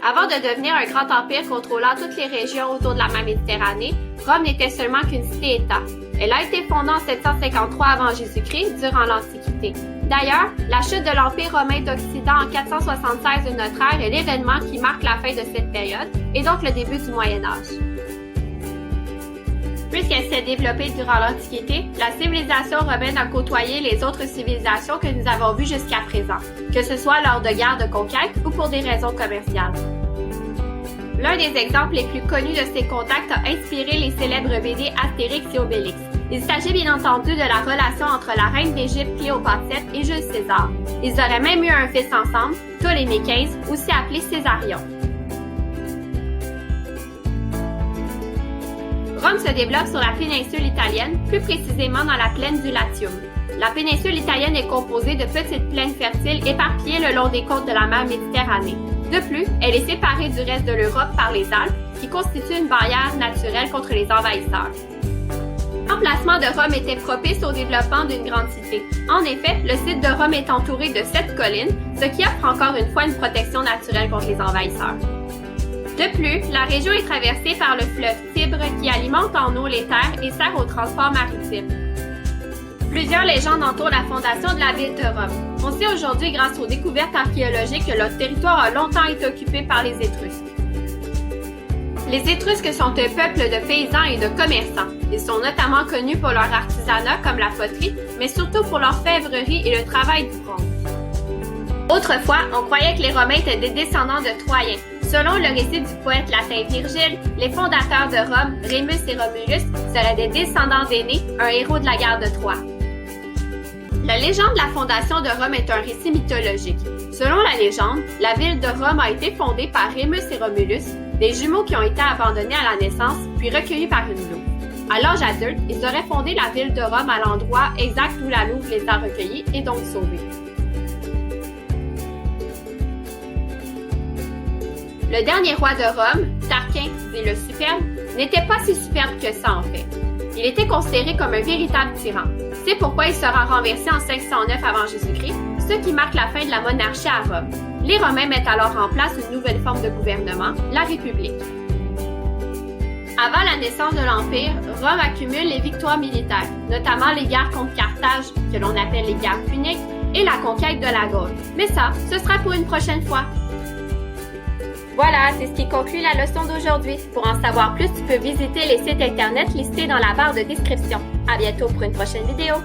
Avant de devenir un grand empire contrôlant toutes les régions autour de la mer Méditerranée, Rome n'était seulement qu'une cité-État. Elle a été fondée en 753 avant Jésus-Christ, durant l'Antiquité. D'ailleurs, la chute de l'Empire romain d'Occident en 476 de notre ère est l'événement qui marque la fin de cette période et donc le début du Moyen Âge. Puisqu'elle s'est développée durant l'Antiquité, la civilisation romaine a côtoyé les autres civilisations que nous avons vues jusqu'à présent, que ce soit lors de guerres de conquête ou pour des raisons commerciales. L'un des exemples les plus connus de ces contacts a inspiré les célèbres BD Astérix et Obélix. Il s'agit bien entendu de la relation entre la reine d'Égypte Cléopâtre et Jules César. Ils auraient même eu un fils ensemble, Ptolémée XV, aussi appelé Césarion. Rome se développe sur la péninsule italienne, plus précisément dans la plaine du Latium. La péninsule italienne est composée de petites plaines fertiles éparpillées le long des côtes de la mer Méditerranée. De plus, elle est séparée du reste de l'Europe par les Alpes, qui constituent une barrière naturelle contre les envahisseurs. L'emplacement de Rome était propice au développement d'une grande cité. En effet, le site de Rome est entouré de 7 collines, ce qui offre encore une fois une protection naturelle contre les envahisseurs. De plus, la région est traversée par le fleuve Tibre qui alimente en eau les terres et sert au transport maritime. Plusieurs légendes entourent la fondation de la ville de Rome. On sait aujourd'hui grâce aux découvertes archéologiques que leur territoire a longtemps été occupé par les Étrusques. Les Étrusques sont un peuple de paysans et de commerçants. Ils sont notamment connus pour leur artisanat comme la poterie, mais surtout pour l'orfèvrerie et le travail du bronze. Autrefois, on croyait que les Romains étaient des descendants de Troyens. Selon le récit du poète latin Virgile, les fondateurs de Rome, Rémus et Romulus, seraient des descendants d'Énée, un héros de la guerre de Troie. La légende de la fondation de Rome est un récit mythologique. Selon la légende, la ville de Rome a été fondée par Rémus et Romulus, des jumeaux qui ont été abandonnés à la naissance puis recueillis par une louve. À l'âge adulte, ils auraient fondé la ville de Rome à l'endroit exact où la louve les a recueillis et donc sauvés. Le dernier roi de Rome, Tarquin, dit le superbe, n'était pas si superbe que ça en fait. Il était considéré comme un véritable tyran. C'est pourquoi il sera renversé en 509 avant Jésus-Christ, ce qui marque la fin de la monarchie à Rome. Les Romains mettent alors en place une nouvelle forme de gouvernement, la République. Avant la naissance de l'Empire, Rome accumule les victoires militaires, notamment les guerres contre Carthage, que l'on appelle les guerres puniques, et la conquête de la Gaule. Mais ça, ce sera pour une prochaine fois. Voilà, c'est ce qui conclut la leçon d'aujourd'hui. Pour en savoir plus, tu peux visiter les sites internet listés dans la barre de description. À bientôt pour une prochaine vidéo.